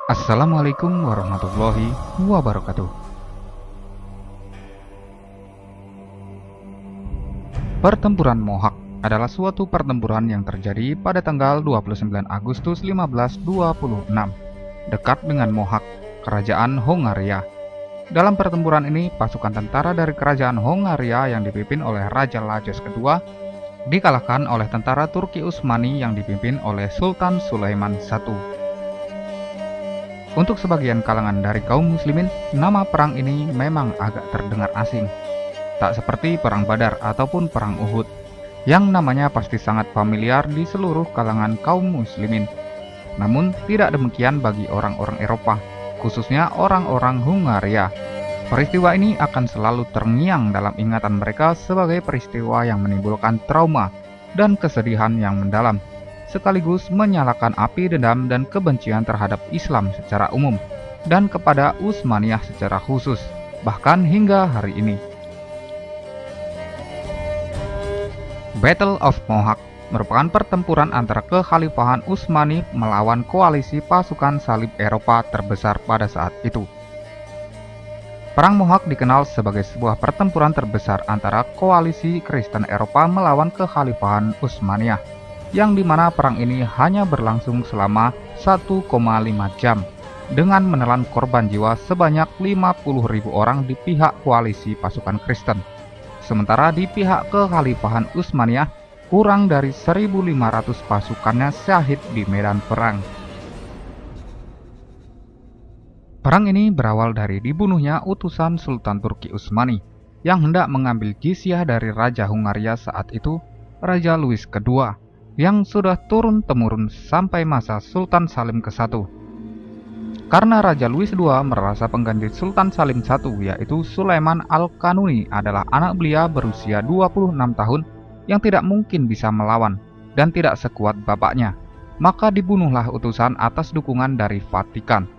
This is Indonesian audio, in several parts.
Assalamualaikum warahmatullahi wabarakatuh. Pertempuran Mohawk adalah suatu pertempuran yang terjadi pada tanggal 29 Agustus 1526 dekat dengan Mohawk, kerajaan Hongaria. Dalam pertempuran ini, pasukan tentara dari kerajaan Hongaria yang dipimpin oleh Raja Lajos II dikalahkan oleh tentara Turki Utsmani yang dipimpin oleh Sultan Sulaiman I. Untuk sebagian kalangan dari kaum muslimin, nama perang ini memang agak terdengar asing. Tak seperti Perang Badar ataupun Perang Uhud, yang namanya pasti sangat familiar di seluruh kalangan kaum muslimin. Namun tidak demikian bagi orang-orang Eropa, khususnya orang-orang Hungaria. Peristiwa ini akan selalu terngiang dalam ingatan mereka sebagai peristiwa yang menimbulkan trauma dan kesedihan yang mendalam, sekaligus menyalakan api dendam dan kebencian terhadap Islam secara umum dan kepada Utsmaniyah secara khusus, bahkan hingga hari ini. Battle of Mohawk merupakan pertempuran antara kekhalifahan Utsmani melawan koalisi pasukan salib Eropa terbesar pada saat itu. Perang Mohawk dikenal sebagai sebuah pertempuran terbesar antara koalisi Kristen Eropa melawan kekhalifahan Utsmaniyah, yang dimana perang ini hanya berlangsung selama 1,5 jam dengan menelan korban jiwa sebanyak 50.000 orang di pihak koalisi pasukan Kristen. Sementara di pihak kekhalifahan Utsmaniyah, kurang dari 1.500 pasukannya syahid di medan perang. Perang ini berawal dari dibunuhnya utusan Sultan Turki Utsmani yang hendak mengambil jizyah dari Raja Hungaria saat itu, Raja Louis II, yang sudah turun-temurun sampai masa Sultan Salim I. Karena Raja Louis II merasa pengganti Sultan Salim I, yaitu Sulaiman Al-Kanuni, adalah anak belia berusia 26 tahun yang tidak mungkin bisa melawan dan tidak sekuat bapaknya, maka dibunuhlah utusan atas dukungan dari Vatikan.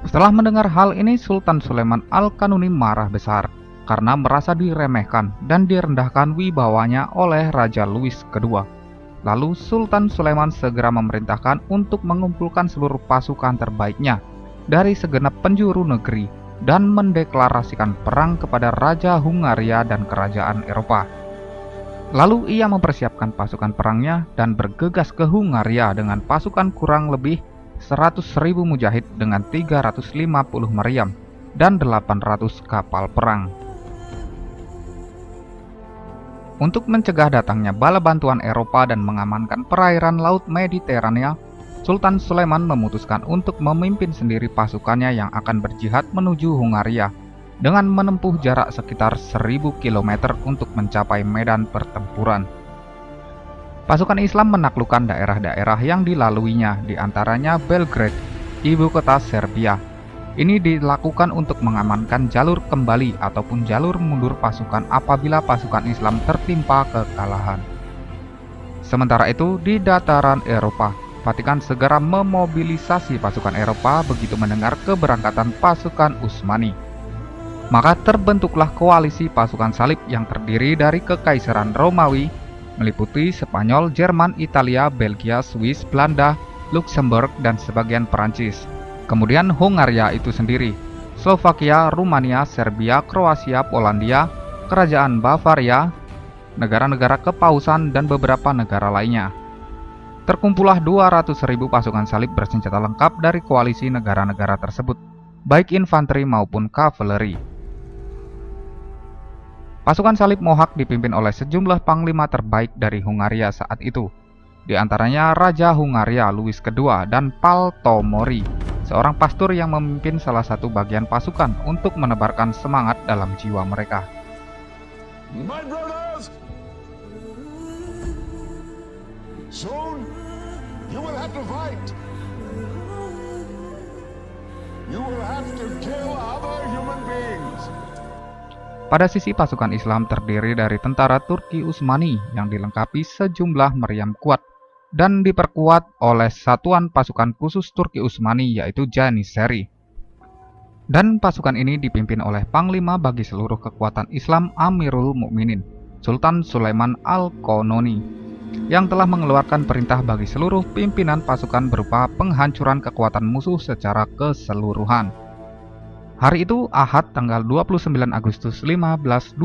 Setelah mendengar hal ini, Sultan Sulaiman Al-Kanuni marah besar karena merasa diremehkan dan direndahkan wibawanya oleh Raja Louis II. Lalu Sultan Sulaiman segera memerintahkan untuk mengumpulkan seluruh pasukan terbaiknya dari segenap penjuru negeri dan mendeklarasikan perang kepada Raja Hungaria dan kerajaan Eropa. Lalu ia mempersiapkan pasukan perangnya dan bergegas ke Hungaria dengan pasukan kurang lebih 100.000 mujahid dengan 350 meriam dan 800 kapal perang. Untuk mencegah datangnya bala bantuan Eropa dan mengamankan perairan Laut Mediterania, Sultan Sulaiman memutuskan untuk memimpin sendiri pasukannya yang akan berjihad menuju Hungaria dengan menempuh jarak sekitar 1.000 km untuk mencapai medan pertempuran. Pasukan Islam menaklukkan daerah-daerah yang dilaluinya, di antaranya Belgrade, ibu kota Serbia. Ini dilakukan untuk mengamankan jalur kembali ataupun jalur mundur pasukan apabila pasukan Islam tertimpa kekalahan. Sementara itu, di dataran Eropa, Vatikan segera memobilisasi pasukan Eropa begitu mendengar keberangkatan pasukan Utsmani. Maka terbentuklah koalisi pasukan salib yang terdiri dari Kekaisaran Romawi, meliputi Spanyol, Jerman, Italia, Belgia, Swiss, Belanda, Luxembourg, dan sebagian Perancis. Kemudian Hungaria itu sendiri, Slovakia, Rumania, Serbia, Kroasia, Polandia, Kerajaan Bavaria, negara-negara kepausan, dan beberapa negara lainnya. Terkumpullah 200.000 pasukan salib bersenjata lengkap dari koalisi negara-negara tersebut, baik infanteri maupun kavaleri. Pasukan salib Mohawk dipimpin oleh sejumlah panglima terbaik dari Hungaria saat itu, di antaranya Raja Hungaria Louis II dan Paltomori, seorang pastor yang memimpin salah satu bagian pasukan untuk menebarkan semangat dalam jiwa mereka. My brothers, soon you will have to fight. You will have to kill other human beings. Pada sisi pasukan Islam terdiri dari tentara Turki Utsmani yang dilengkapi sejumlah meriam kuat dan diperkuat oleh satuan pasukan khusus Turki Utsmani yaitu Janissary. Dan pasukan ini dipimpin oleh panglima bagi seluruh kekuatan Islam Amirul Mukminin, Sultan Sulaiman Al-Kanuni. yang telah mengeluarkan perintah bagi seluruh pimpinan pasukan berupa penghancuran kekuatan musuh secara keseluruhan. Hari itu Ahad tanggal 29 Agustus 1526.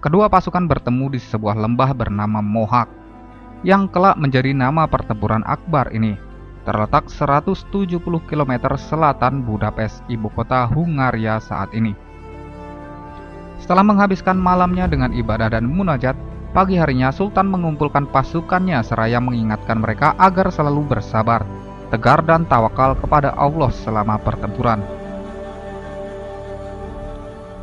Kedua pasukan bertemu di sebuah lembah bernama Mohak, yang kelak menjadi nama pertempuran akbar ini, terletak 170 km selatan Budapest, ibu kota Hungaria saat ini. Setelah menghabiskan malamnya dengan ibadah dan munajat, pagi harinya Sultan mengumpulkan pasukannya seraya mengingatkan mereka agar selalu bersabar, tegar dan tawakal kepada Allah selama pertempuran.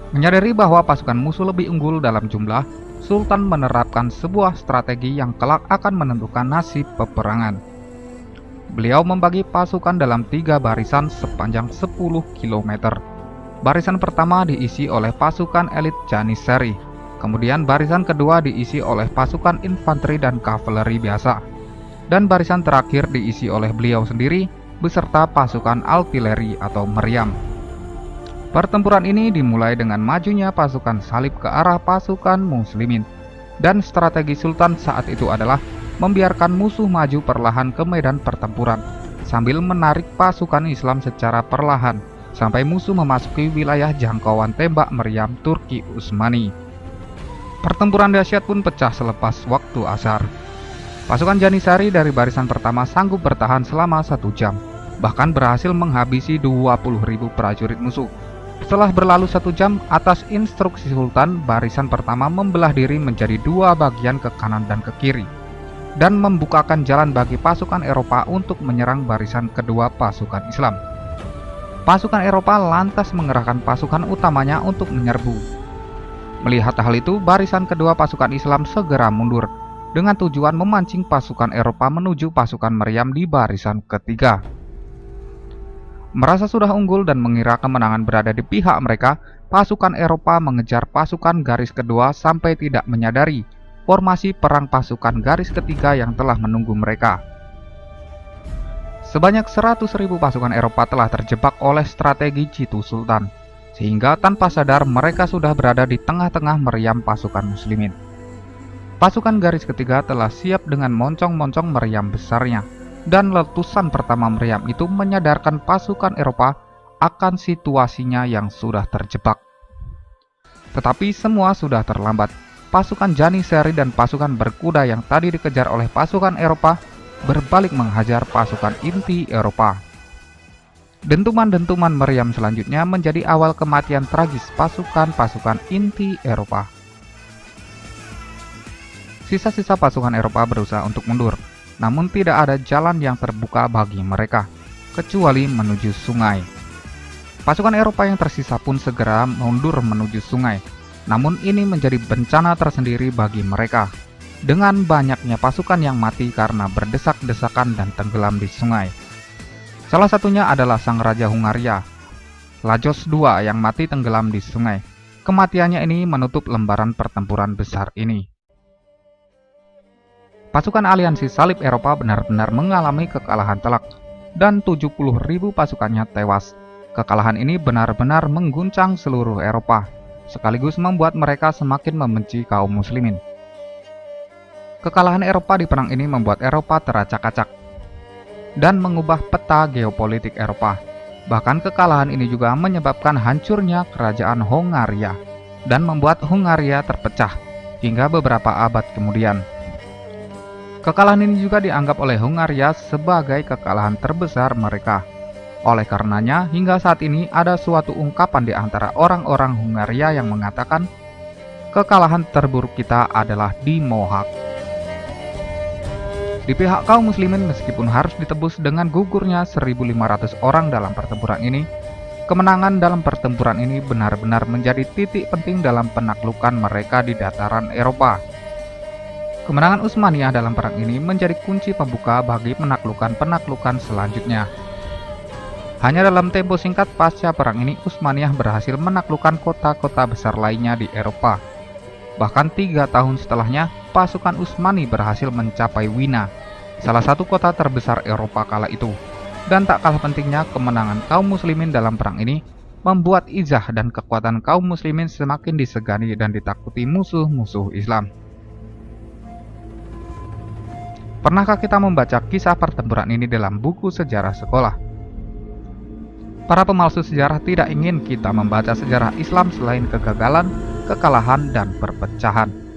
Menyadari bahwa pasukan musuh lebih unggul dalam jumlah, Sultan menerapkan sebuah strategi yang kelak akan menentukan nasib peperangan. Beliau membagi pasukan dalam 3 barisan sepanjang 10 km. Barisan pertama diisi oleh pasukan elit Janissary, kemudian barisan kedua diisi oleh pasukan infanteri dan kavaleri biasa, dan barisan terakhir diisi oleh beliau sendiri beserta pasukan artileri atau meriam. Pertempuran ini dimulai dengan majunya pasukan salib ke arah pasukan muslimin, dan strategi Sultan saat itu adalah membiarkan musuh maju perlahan ke medan pertempuran, sambil menarik pasukan Islam secara perlahan, sampai musuh memasuki wilayah jangkauan tembak meriam Turki Utsmani. Pertempuran dahsyat pun pecah selepas waktu asar. Pasukan Janissary dari barisan pertama sanggup bertahan selama 1 jam, bahkan berhasil menghabisi 20.000 prajurit musuh. Setelah berlalu 1 jam, atas instruksi Sultan, barisan pertama membelah diri menjadi 2 bagian ke kanan dan ke kiri, dan membukakan jalan bagi pasukan Eropa untuk menyerang barisan kedua pasukan Islam. Pasukan Eropa lantas mengerahkan pasukan utamanya untuk menyerbu. Melihat hal itu, barisan kedua pasukan Islam segera mundur, dengan tujuan memancing pasukan Eropa menuju pasukan meriam di barisan ketiga. Merasa sudah unggul dan mengira kemenangan berada di pihak mereka, pasukan Eropa mengejar pasukan garis kedua sampai tidak menyadari formasi perang pasukan garis ketiga yang telah menunggu mereka. Sebanyak 100.000 pasukan Eropa telah terjebak oleh strategi jitu Sultan, sehingga tanpa sadar mereka sudah berada di tengah-tengah meriam pasukan muslimin. Pasukan garis ketiga telah siap dengan moncong-moncong meriam besarnya, dan letusan pertama meriam itu menyadarkan pasukan Eropa akan situasinya yang sudah terjebak. Tetapi semua sudah terlambat. Pasukan Janissary dan pasukan berkuda yang tadi dikejar oleh pasukan Eropa berbalik menghajar pasukan inti Eropa. Dentuman-dentuman meriam selanjutnya menjadi awal kematian tragis pasukan-pasukan inti Eropa. Sisa-sisa pasukan Eropa berusaha untuk mundur, namun tidak ada jalan yang terbuka bagi mereka, kecuali menuju sungai. Pasukan Eropa yang tersisa pun segera mundur menuju sungai, namun ini menjadi bencana tersendiri bagi mereka, dengan banyaknya pasukan yang mati karena berdesak-desakan dan tenggelam di sungai. Salah satunya adalah sang Raja Hungaria, Lajos II, yang mati tenggelam di sungai. Kematiannya ini menutup lembaran pertempuran besar ini. Pasukan aliansi salib Eropa benar-benar mengalami kekalahan telak, dan 70.000 pasukannya tewas. Kekalahan ini benar-benar mengguncang seluruh Eropa, sekaligus membuat mereka semakin membenci kaum muslimin. Kekalahan Eropa di perang ini membuat Eropa teracak-acak dan mengubah peta geopolitik Eropa. Bahkan kekalahan ini juga menyebabkan hancurnya kerajaan Hungaria dan membuat Hungaria terpecah hingga beberapa abad kemudian. Kekalahan ini juga dianggap oleh Hungaria sebagai kekalahan terbesar mereka. Oleh karenanya, hingga saat ini ada suatu ungkapan di antara orang-orang Hungaria yang mengatakan, kekalahan terburuk kita adalah di Mohak. Di pihak kaum muslimin, meskipun harus ditebus dengan gugurnya 1.500 orang dalam pertempuran ini, kemenangan dalam pertempuran ini benar-benar menjadi titik penting dalam penaklukan mereka di dataran Eropa. Kemenangan Utsmaniyah dalam perang ini menjadi kunci pembuka bagi penaklukan-penaklukan selanjutnya. Hanya dalam tempo singkat pasca perang ini, Utsmaniyah berhasil menaklukkan kota-kota besar lainnya di Eropa. Bahkan 3 tahun setelahnya, pasukan Utsmani berhasil mencapai Wina, salah satu kota terbesar Eropa kala itu. Dan tak kalah pentingnya, kemenangan kaum muslimin dalam perang ini membuat izah dan kekuatan kaum muslimin semakin disegani dan ditakuti musuh-musuh Islam. Pernahkah kita membaca kisah pertempuran ini dalam buku sejarah sekolah? Para pemalsu sejarah tidak ingin kita membaca sejarah Islam selain kegagalan, kekalahan, dan perpecahan.